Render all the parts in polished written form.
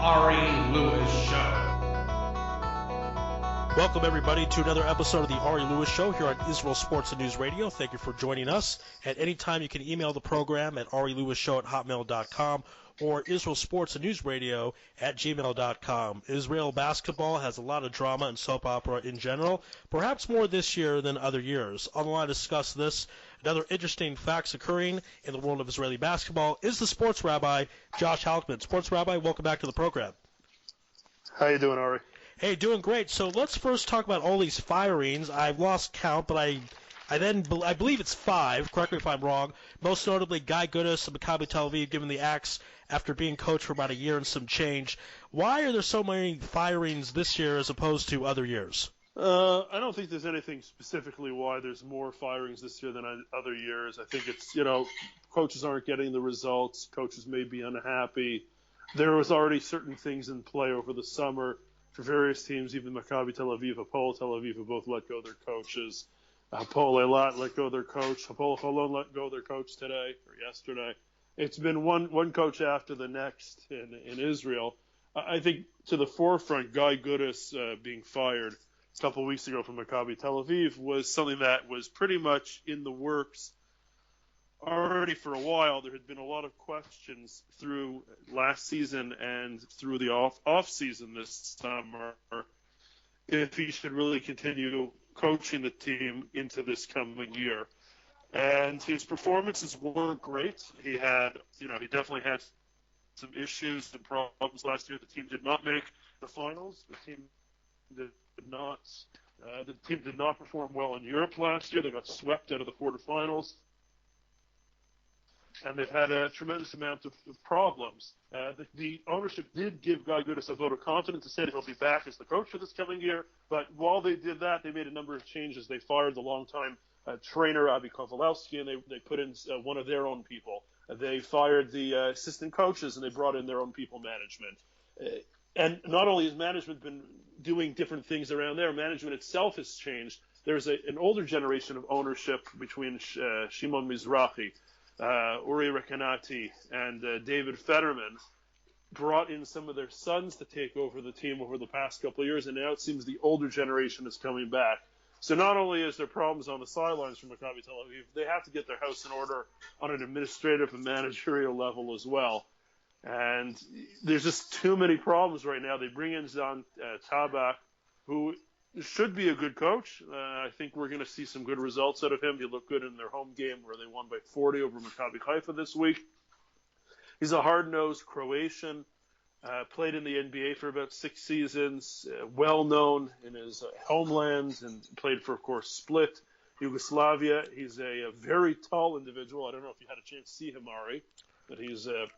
Ari Lewis Show. Welcome, everybody, to another episode of the Ari Lewis Show here on Israel Sports and News Radio. Thank you for joining us. At any time, you can email the program at arilewishow@hotmail.com or Israel Sports and News Radio at gmail.com. Israel basketball has a lot of drama and soap opera in general, perhaps more this year than other years. On the line to discuss this and other interesting facts occurring in the world of Israeli basketball is the Sports Rabbi Josh Halickman. Sports Rabbi, welcome back to the program. How you doing, Ari? Hey, doing great. So let's first talk about all these firings. I've lost count, but I believe it's 5. Correct me if I'm wrong. Most notably, Guy Goodis of Maccabi Tel-Aviv given the axe after being coach for about a year and some change. Why are there so many firings this year as opposed to other years? I don't think there's anything specifically why there's more firings this year than other years. I think it's, coaches aren't getting the results. Coaches may be unhappy. There was already certain things in play over the summer for various teams, even Maccabi Tel-Aviv, Hapoel Tel-Aviv, have both let go their coaches. Hapoel Eilat let go their coach. Hapoel Holon let go their coach today or yesterday. It's been one coach after the next in Israel. I think to the forefront, Guy Goodis being fired a couple of weeks ago from Maccabi Tel-Aviv was something that was pretty much in the works already for a while. There had been a lot of questions through last season and through the off season this summer if he should really continue coaching the team into this coming year. And his performances weren't great. He definitely had some issues and problems last year. The team did not make the finals. The team did not perform well in Europe last year. They got swept out of the quarterfinals. And they've had a tremendous amount of problems. The ownership did give Guy Goodis a vote of confidence to say that he'll be back as the coach for this coming year. But while they did that, they made a number of changes. They fired the longtime trainer, Avi Kowalewski, and they put in one of their own people. They fired the assistant coaches, and they brought in their own people management. And not only has management been doing different things around there, management itself has changed. There's an older generation of ownership between Shimon Mizrahi, Uri Rekanati, and David Fetterman brought in some of their sons to take over the team over the past couple of years, and now it seems the older generation is coming back. So not only is there problems on the sidelines for Maccabi Tel-Aviv, they have to get their house in order on an administrative and managerial level as well. And there's just too many problems right now. They bring in Zan Tabak, who should be a good coach. I think we're going to see some good results out of him. He looked good in their home game where they won by 40 over Maccabi Haifa this week. He's a hard-nosed Croatian, played in the NBA for about 6 seasons, well-known in his homeland, and played for, of course, Split, Yugoslavia. He's a very tall individual. I don't know if you had a chance to see him, Ari, but he's a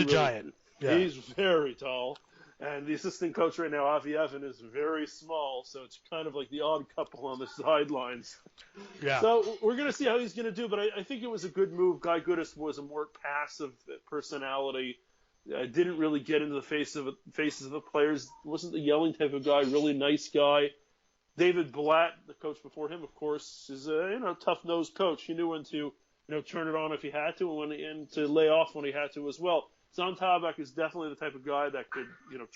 giant. Yeah. He's very tall. And the assistant coach right now, Avi Evan, is very small, so it's kind of like the odd couple on the sidelines. Yeah. So we're going to see how he's going to do, but I think it was a good move. Guy Goodis was a more passive personality, didn't really get into the faces of the players, wasn't the yelling type of guy, really nice guy. David Blatt, the coach before him, of course, is a tough-nosed coach. He knew when to turn it on if he had to and to lay off when he had to as well. Zan Tabak is definitely the type of guy that could,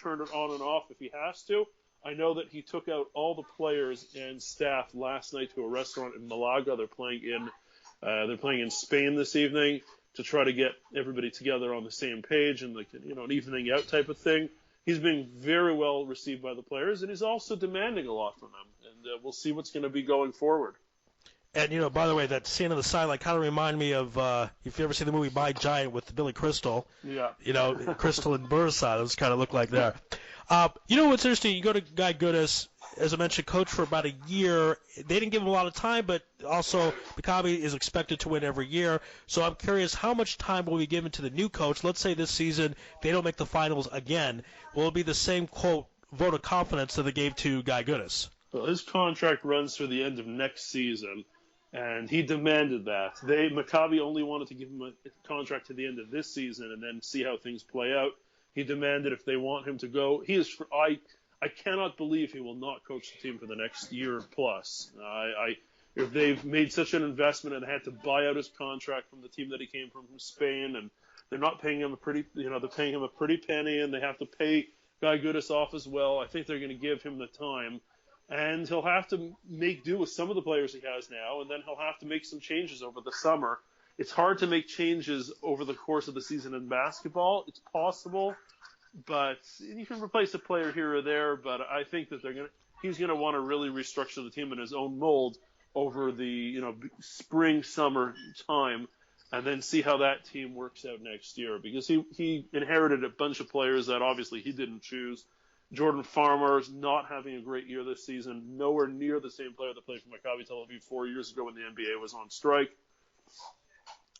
turn it on and off if he has to. I know that he took out all the players and staff last night to a restaurant in Malaga. They're playing in Spain this evening to try to get everybody together on the same page and an evening out type of thing. He's being very well received by the players, and he's also demanding a lot from them. And we'll see what's going to be going forward. And, by the way, that scene on the sideline kind of reminded me of, if you ever seen the movie My Giant with Billy Crystal. Yeah. Crystal and Burnside, those kind of look like that. What's interesting, you go to Guy Goodis, as I mentioned, coach for about a year. They didn't give him a lot of time, but also Maccabi is expected to win every year. So I'm curious, how much time will be given to the new coach? Let's say this season they don't make the finals again. Will it be the same, quote, vote of confidence that they gave to Guy Goodis? Well, his contract runs through the end of next season. And he demanded that. Maccabi only wanted to give him a contract to the end of this season and then see how things play out. He demanded if they want him to go. I cannot believe he will not coach the team for the next year plus. If they've made such an investment and had to buy out his contract from the team that he came from Spain and They're not paying him they're paying him a pretty penny, and they have to pay Guy Goodis off as well. I think they're going to give him the time, and he'll have to make do with some of the players he has now, and then he'll have to make some changes over the summer. It's hard to make changes over the course of the season in basketball. It's possible, but you can replace a player here or there. But I think that he's going to want to really restructure the team in his own mold over the spring summer time, and then see how that team works out next year, because he inherited a bunch of players that obviously he didn't choose. Jordan Farmer's not having a great year this season, nowhere near the same player that played for Maccabi Tel Aviv 4 years ago when the NBA was on strike.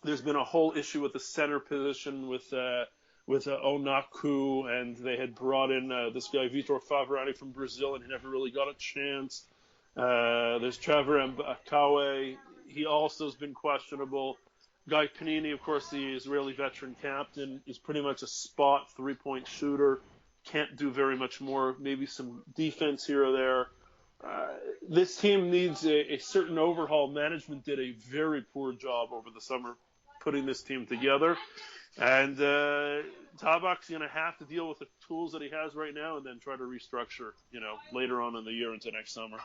There's been a whole issue with the center position with Onaku, and they had brought in this guy Vitor Favrani from Brazil, and he never really got a chance. There's Trevor Mbakawe. He also has been questionable. Guy Panini, of course, the Israeli veteran captain, is pretty much a spot three-point shooter. Can't do very much more, maybe some defense here or there. This team needs a certain overhaul. Management did a very poor job over the summer putting this team together. And Tabak's going to have to deal with the tools that he has right now and then try to restructure, later on in the year into next summer.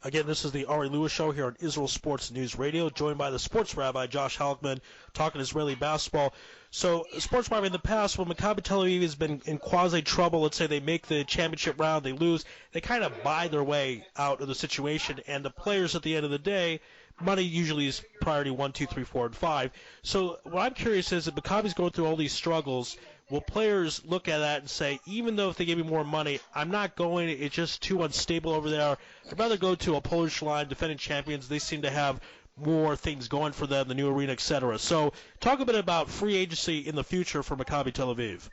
Again, this is the Ari Lewis Show here on Israel Sports News Radio, joined by the Sports Rabbi Josh Halickman, talking Israeli basketball. So, Sports Rabbi, in the past, when Maccabi Tel Aviv has been in quasi-trouble, let's say they make the championship round, they lose, they kind of buy their way out of the situation, and the players at the end of the day, money usually is priority 1, 2, 3, 4, and 5. So, what I'm curious is, if Maccabi's going through all these struggles, will players look at that and say, even though if they give me more money, I'm not going, it's just too unstable over there. I'd rather go to a Polish line, defending champions. They seem to have more things going for them, the new arena, etc. So talk a bit about free agency in the future for Maccabi Tel Aviv.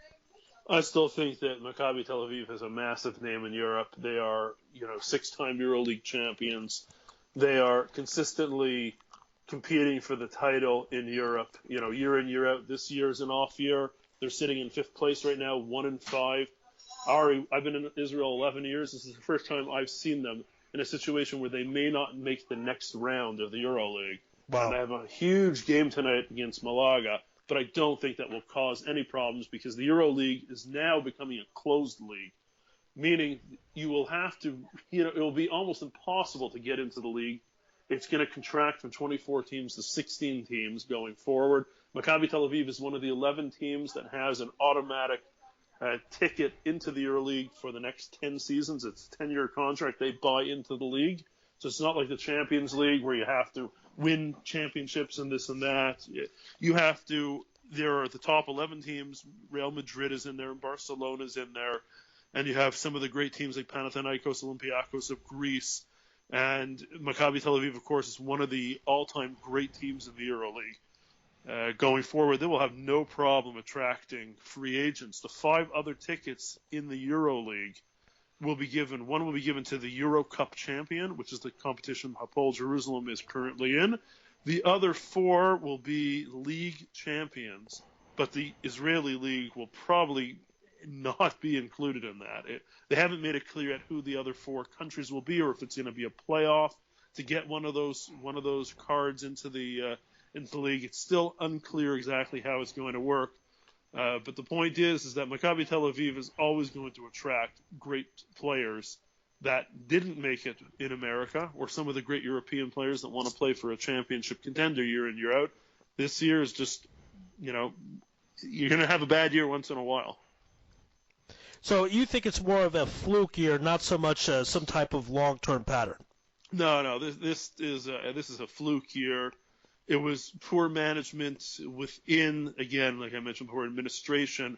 I still think that Maccabi Tel Aviv has a massive name in Europe. They are, 6-time EuroLeague champions. They are consistently competing for the title in Europe, year in, year out. This year is an off year. They're sitting in 5th place right now, 1-5. Ari, I've been in Israel 11 years. This is the first time I've seen them in a situation where they may not make the next round of the EuroLeague. Wow. And they have a huge game tonight against Malaga, but I don't think that will cause any problems because the EuroLeague is now becoming a closed league, meaning you will have to, it will be almost impossible to get into the league. It's going to contract from 24 teams to 16 teams going forward. Maccabi Tel Aviv is one of the 11 teams that has an automatic ticket into the EuroLeague for the next 10 seasons. It's a 10-year contract. They buy into the league. So it's not like the Champions League where you have to win championships and this and that. You have to – there are the top 11 teams. Real Madrid is in there and Barcelona is in there. And you have some of the great teams like Panathinaikos, Olympiacos of Greece. And Maccabi Tel Aviv, of course, is one of the all-time great teams in the EuroLeague. Going forward, they will have no problem attracting free agents. The 5 other tickets in the EuroLeague will be given. One will be given to the Euro Cup champion, which is the competition Hapoel Jerusalem is currently in. The other 4 will be league champions, but the Israeli league will probably not be included in that. They haven't made it clear yet who the other 4 countries will be, or if it's going to be a playoff to get one of those cards into the league. It's still unclear exactly how it's going to work. But the point is that Maccabi Tel Aviv is always going to attract great players that didn't make it in America, or some of the great European players that want to play for a championship contender year in, year out. This year is just, you're going to have a bad year once in a while. So you think it's more of a fluke year, not so much some type of long-term pattern? No. This is a fluke year. It was poor management within, again, like I mentioned before, administration,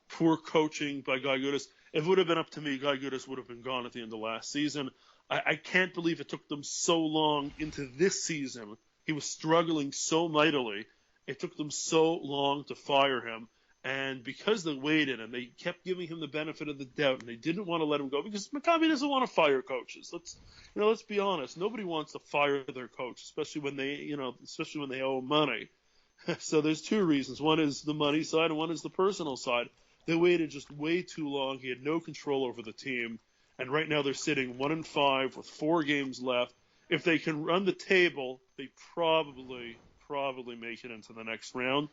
poor coaching by Guy Goodis. If it would have been up to me, Guy Goodis would have been gone at the end of last season. I can't believe it took them so long into this season. He was struggling so mightily. It took them so long to fire him. And because they waited and they kept giving him the benefit of the doubt and they didn't want to let him go, because Maccabi doesn't want to fire coaches. Let's be honest. Nobody wants to fire their coach, especially when they owe money. So there's 2 reasons. One is the money side and one is the personal side. They waited just way too long. He had no control over the team. And right now they're sitting 1-5 with 4 games left. If they can run the table, they probably make it into the next round.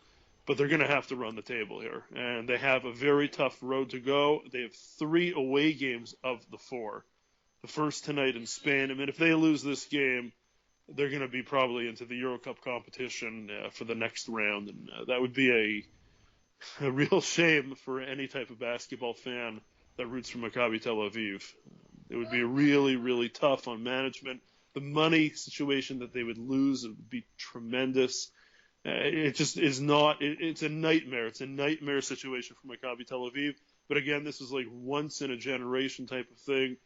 but they're going to have to run the table here. And they have a very tough road to go. They have 3 away games of the 4. The first tonight in Spain. I mean, if they lose this game, they're going to be probably into the Euro Cup competition for the next round. And that would be a real shame for any type of basketball fan that roots for Maccabi Tel Aviv. It would be really, really tough on management. The money situation that they would lose would be tremendous. It just is not. It's a nightmare. It's a nightmare situation for Maccabi Tel Aviv. But again, this is like once in a generation type of thing,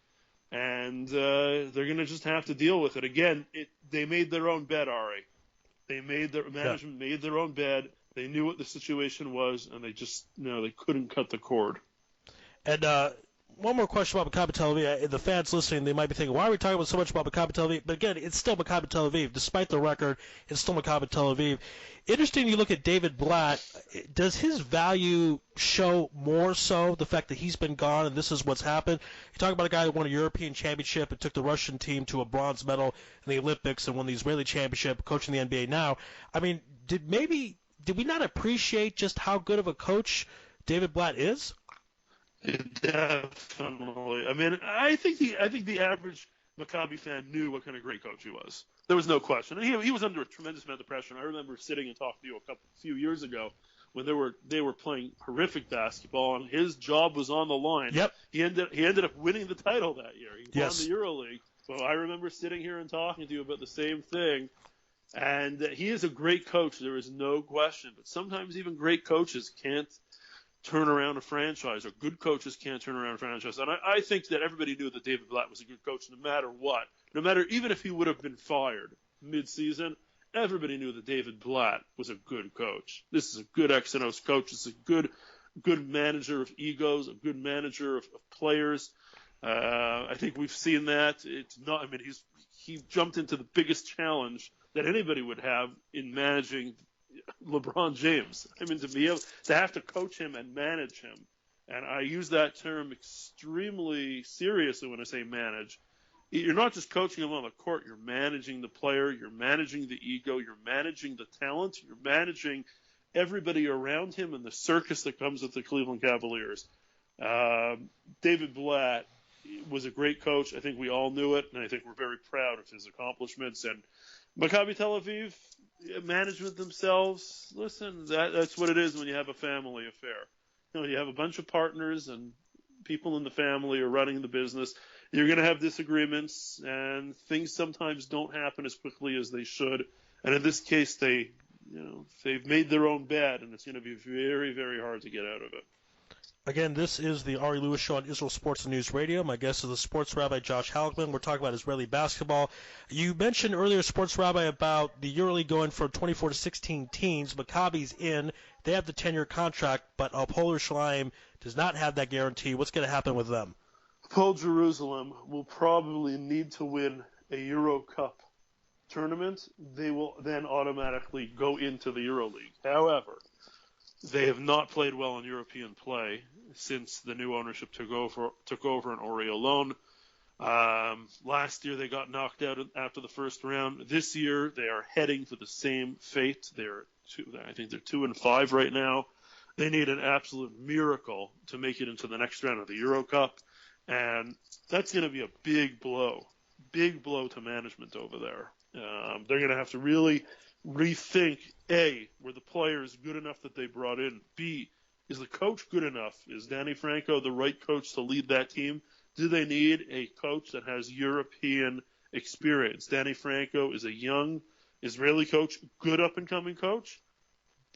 and they're going to just have to deal with it. Again, they made their own bed, Ari. Management made their own bed. They knew what the situation was, and they just they couldn't cut the cord. And one more question about Maccabi Tel Aviv. The fans listening, they might be thinking, why are we talking so much about Maccabi Tel Aviv? But again, it's still Maccabi Tel Aviv. Despite the record, it's still Maccabi Tel Aviv. Interesting, you look at David Blatt. Does his value show more so the fact that he's been gone and this is what's happened? You talk about a guy who won a European championship and took the Russian team to a bronze medal in the Olympics and won the Israeli championship, coaching the NBA now. I mean, did we not appreciate just how good of a coach David Blatt is? Definitely. I mean, I think the average Maccabi fan knew what kind of great coach he was. There was no question. And he was under a tremendous amount of pressure. And I remember sitting and talking to you a few years ago when they were playing horrific basketball and his job was on the line. Yep. He ended up winning the title that year. He won Yes. the EuroLeague. So I remember sitting here and talking to you about the same thing. And he is a great coach. There is no question. But sometimes even great coaches can't turn around a franchise, or good coaches can't turn around a franchise. And I think that everybody knew that David Blatt was a good coach no matter what. No matter, even if he would have been fired mid-season, everybody knew that David Blatt was a good coach. This is a good X and O's coach. This is a good manager of egos, a good manager of players. I think we've seen that. It's not. I mean, he jumped into the biggest challenge that anybody would have in managing LeBron James. I mean, to have to coach him and manage him, and I use that term extremely seriously when I say manage. You're not just coaching him on the court. You're managing the player. You're managing the ego. You're managing the talent. You're managing everybody around him and the circus that comes with the Cleveland Cavaliers. David Blatt was a great coach. I think we all knew it, and I think we're very proud of his accomplishments. And Maccabi Tel Aviv, management themselves, listen, that's what it is when you have a family affair. You have a bunch of partners and people in the family are running the business. You're going to have disagreements, and things sometimes don't happen as quickly as they should. And in this case, they've made their own bed, and it's going to be very, very hard to get out of it. Again, this is the Ari Lewis Show on Israel Sports and News Radio. My guest is the Sports Rabbi Josh Halickman. We're talking about Israeli basketball. You mentioned earlier, Sports Rabbi, about the EuroLeague going from 24 to 16 teams. Maccabi's in. They have the 10-year contract, but Hapoel Yerushalayim does not have that guarantee. What's going to happen with them? Hapoel Jerusalem will probably need to win a Euro Cup tournament. They will then automatically go into the EuroLeague. However, they have not played well in European play since the new ownership took over in Ori alone. Last year they got knocked out after the first round. This year they are heading for the same fate. I think they're 2-5 right now. They need an absolute miracle to make it into the next round of the Euro Cup, and that's going to be a big blow to management over there. They're going to have to really rethink, A, were the players good enough that they brought in? B, is the coach good enough? Is Danny Franco the right coach to lead that team? Do they need a coach that has European experience? Danny Franco is a young Israeli coach, good up-and-coming coach,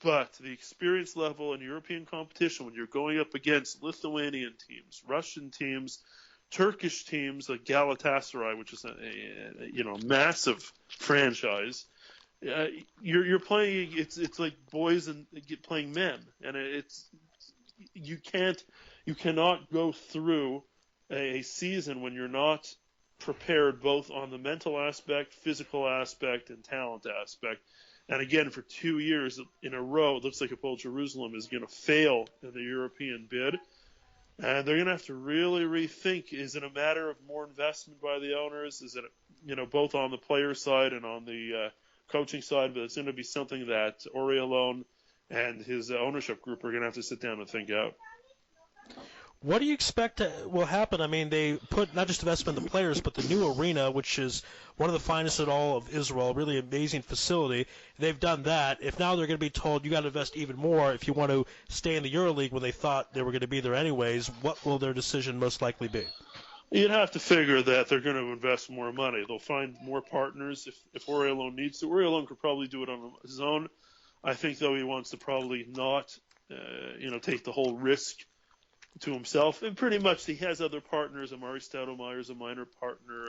but the experience level in European competition, when you're going up against Lithuanian teams, Russian teams, Turkish teams like Galatasaray, which is a massive franchise, you're playing. It's like boys and playing men, and you cannot go through a season when you're not prepared both on the mental aspect, physical aspect, and talent aspect. And again, for 2 years in a row, it looks like Hapoel Jerusalem is going to fail in the European bid. And they're going to have to really rethink, is it a matter of more investment by the owners? Is it, both on the player side and on the coaching side? But it's going to be something that Ori alone and his ownership group are going to have to sit down and think out. What do you expect will happen? I mean, they put not just investment in the players, but the new arena, which is one of the finest in all of Israel, really amazing facility. They've done that. If now they're going to be told you got to invest even more if you want to stay in the EuroLeague when they thought they were going to be there anyways, what will their decision most likely be? You'd have to figure that they're going to invest more money. They'll find more partners if Oriolone needs to. Oriolone could probably do it on his own. I think, though, he wants to probably not, take the whole risk to himself. And pretty much he has other partners. Amari Stoudemire's a minor partner,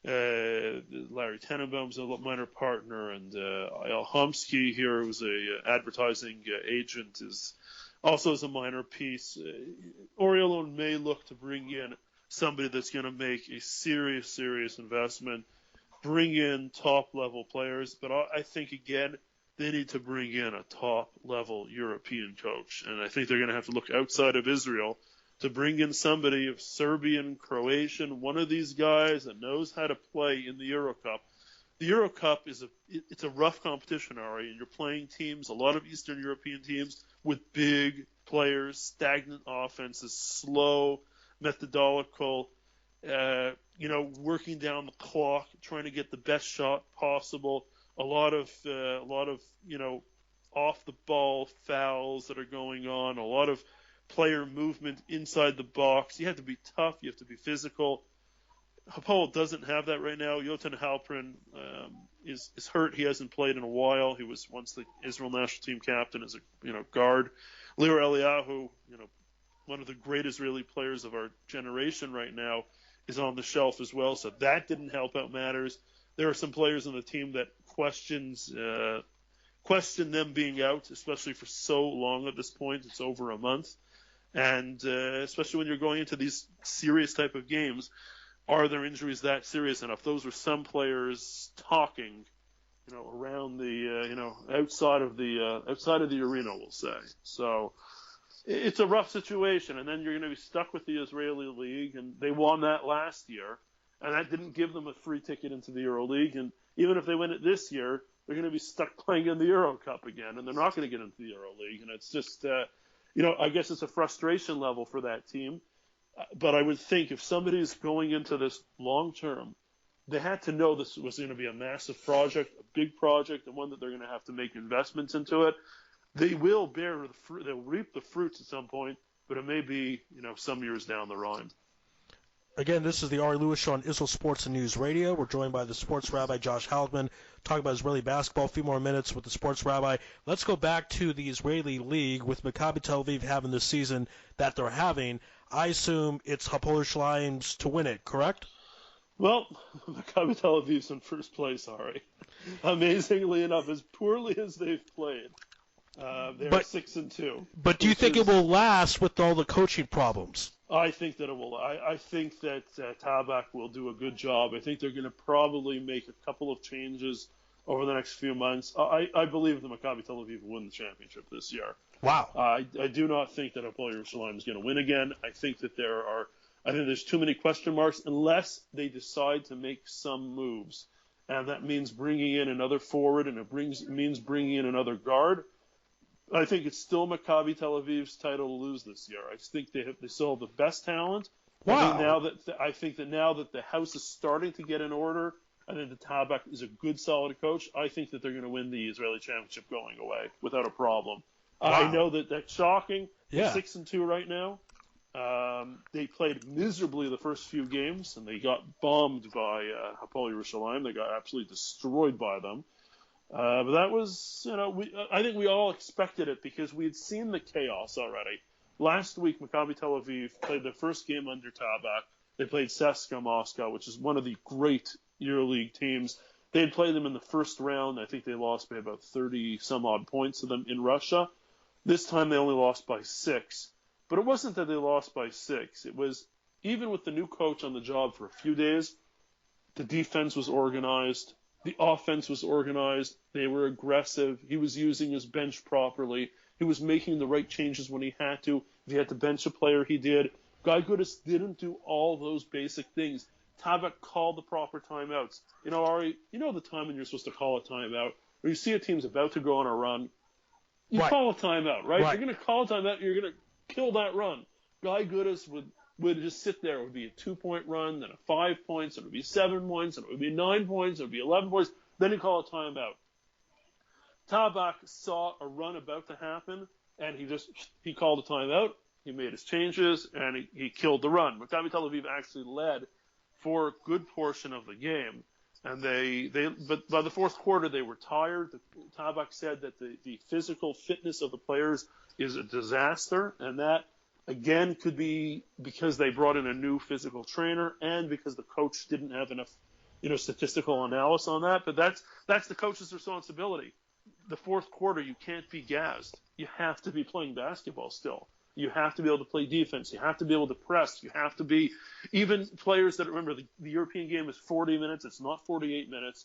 and Larry Tenenbaum's a minor partner, and Eyal Homsky here, who's a advertising agent, is also as a minor piece. Oriolone may look to bring in somebody that's going to make a serious investment, bring in top-level players, but I think, again, they need to bring in a top-level European coach. And I think they're going to have to look outside of Israel to bring in somebody of Serbian, Croatian, one of these guys that knows how to play in the Euro Cup. The Euro Cup it's a rough competition, Ari, and you're playing teams, a lot of Eastern European teams, with big players, stagnant offenses, slow, methodological, working down the clock, trying to get the best shot possible. A lot of off the ball fouls that are going on, a lot of player movement inside the box. You have to be tough, you have to be physical. Hapoel doesn't have that right now. Yotan Halpern is hurt. He hasn't played in a while. He was once the Israel national team captain as a guard. Lior Eliyahu, one of the great Israeli players of our generation right now, is on the shelf as well. So that didn't help out matters. There are some players on the team that question them being out, especially for so long at this point. It's over a month. And especially when you're going into these serious type of games, are their injuries that serious enough? Those were some players talking, around the, outside of the arena, we'll say. So it's a rough situation. And then you're going to be stuck with the Israeli League, and they won that last year. And that didn't give them a free ticket into the EuroLeague. And even if they win it this year, they're going to be stuck playing in the Euro Cup again, and they're not going to get into the EuroLeague. And it's just, I guess it's a frustration level for that team. But I would think if somebody's going into this long term, they had to know this was going to be a massive project, a big project, and one that they're going to have to make investments into it. They will bear the fruit. They'll reap the fruits at some point, but it may be, some years down the line. Again, this is the Ari Lewis Show on Israel Sports and News Radio. We're joined by the Sports Rabbi Josh Halickman, talking about Israeli basketball. A few more minutes with the Sports Rabbi. Let's go back to the Israeli League with Maccabi Tel-Aviv having the season that they're having. I assume it's Hapoel Yerushalayim's to win it, correct? Well, Maccabi Tel-Aviv's in first place, Ari. Amazingly enough, as poorly as they've played, they're 6-2. But do you think it will last with all the coaching problems? I think that it will. I think that Tabak will do a good job. I think they're going to probably make a couple of changes over the next few months. I believe that Maccabi Tel-Aviv will win the championship this year. Wow. I do not think that Hapoel Yerushalayim is going to win again. I think that there's too many question marks unless they decide to make some moves. And that means bringing in another forward, and it means bringing in another guard. I think it's still Maccabi Tel-Aviv's title to lose this year. I think they still have the best talent. Wow. I think that now that the house is starting to get in order, I think that Tabak is a good, solid coach. I think that they're going to win the Israeli championship going away without a problem. Wow. I know that that's shocking. Yeah. They're 6-2 right now. They played miserably the first few games, and they got bombed by Hapoel Yerushalayim. They got absolutely destroyed by them. But that was, I think we all expected it because we had seen the chaos already. Last week, Maccabi Tel-Aviv played their first game under Tabak. They played CSKA Moscow, which is one of the great EuroLeague teams. They had played them in the first round. I think they lost by about 30-some-odd points to them in Russia. This time they only lost by 6. But it wasn't that they lost by 6. It was, even with the new coach on the job for a few days, the defense was organized. The offense was organized. They were aggressive. He was using his bench properly. He was making the right changes when he had to. If he had to bench a player, he did. Guy Goodis didn't do all those basic things. Tabak called the proper timeouts. Ari, the time when you're supposed to call a timeout, where you see a team's about to go on a run, you Right. call a timeout, right? Right. You're going to call a timeout. You're going to kill that run. Guy Goodis would just sit there. It would be a 2-point run, then a 5 points, it would be 7 points, it would be 9 points, it would be 11 points. Then you call a timeout. Tabak saw a run about to happen, and he called a timeout. He made his changes, and he killed the run. Maccabi Tel Aviv actually led for a good portion of the game. And but by the fourth quarter, they were tired. Tabak said that the physical fitness of the players is a disaster, and that, again, could be because they brought in a new physical trainer and because the coach didn't have enough, statistical analysis on that. But that's the coach's responsibility. The fourth quarter, you can't be gassed. You have to be playing basketball still. You have to be able to play defense. You have to be able to press. You have to be – even players that – remember, the European game is 40 minutes. It's not 48 minutes.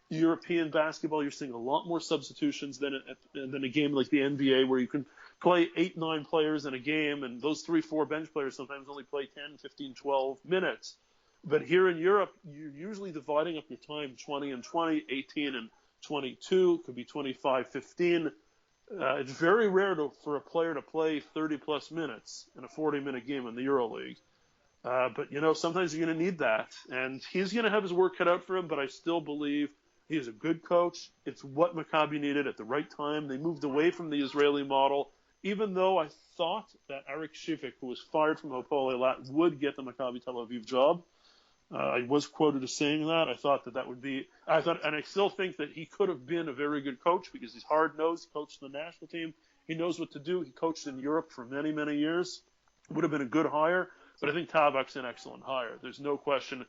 European basketball, you're seeing a lot more substitutions than a game like the NBA where you can play 8-9 players in a game, and those 3-4 bench players sometimes only play 10, 15, 12 minutes. But here in Europe, you're usually dividing up your time 20 and 20, 18 and 22, could be 25-15. It's very rare for a player to play 30-plus minutes in a 40-minute game in the EuroLeague. But, sometimes you're going to need that. And he's going to have his work cut out for him, but I still believe he is a good coach. It's what Maccabi needed at the right time. They moved away from the Israeli model, even though I thought that Arik Shivik, who was fired from Hapoel Eilat, would get the Maccabi Tel Aviv job. I was quoted as saying that. I thought that would be – and I still think that he could have been a very good coach because he's hard-nosed. He coached the national team. He knows what to do. He coached in Europe for many, many years. Would have been a good hire, but I think Tabak's an excellent hire. There's no question.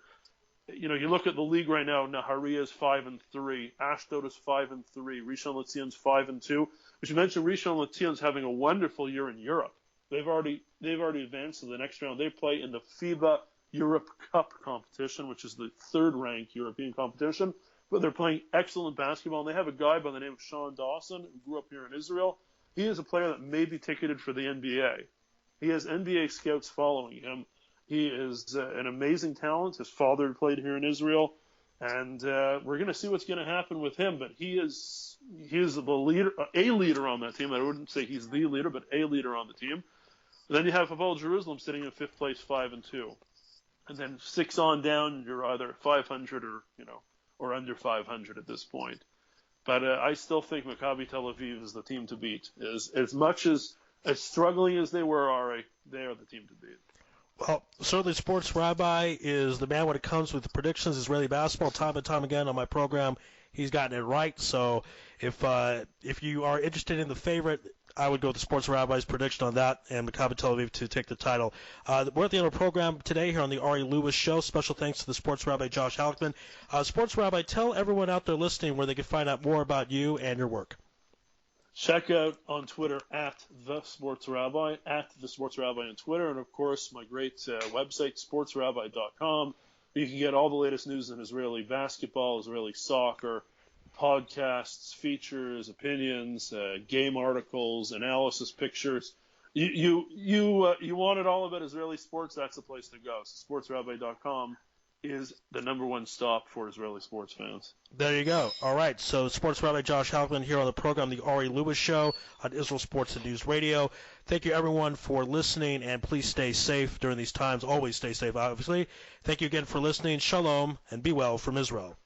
You look at the league right now. Nahariya is 5-3. Ashdod is 5-3. Rishon LeZion's 5-2. But you mentioned Rishon LeZion's having a wonderful year in Europe. They've already advanced to the next round. They play in the FIBA Europe Cup competition, which is the third-ranked European competition. But they're playing excellent basketball, and they have a guy by the name of Sean Dawson who grew up here in Israel. He is a player that may be ticketed for the NBA. He has NBA scouts following him. He is an amazing talent. His father played here in Israel, and we're going to see what's going to happen with him. But he is the leader, a leader on that team. I wouldn't say he's the leader, but a leader on the team. And then you have Hapoel Jerusalem sitting in fifth place, 5-2. And then 6 on down, you're either 500 or under 500 at this point. But I still think Maccabi Tel Aviv is the team to beat. As much as struggling as they were, Ari, they are the team to beat. Well, certainly Sports Rabbi is the man when it comes with predictions, Israeli basketball. Time and time again on my program, he's gotten it right. So if you are interested in the favorite, I would go with the Sports Rabbi's prediction on that and Maccabi Tel Aviv to take the title. We're at the end of the program today here on the Ari Lewis Show. Special thanks to the Sports Rabbi Josh Halickman. Sports Rabbi, tell everyone out there listening where they can find out more about you and your work. Check out on Twitter at The Sports Rabbi on Twitter, and, of course, my great website, sportsrabbi.com. You can get all the latest news in Israeli basketball, Israeli soccer, podcasts, features, opinions, game articles, analysis, pictures. You want it all about Israeli sports, that's the place to go. So sportsrabbi.com is the number one stop for Israeli sports fans. There you go. All right, so Sports Rabbi Josh Halickman here on the program, The Ari Lewis Show on Israel Sports and News Radio. Thank you, everyone, for listening, and please stay safe during these times. Always stay safe, obviously. Thank you again for listening. Shalom, and be well from Israel.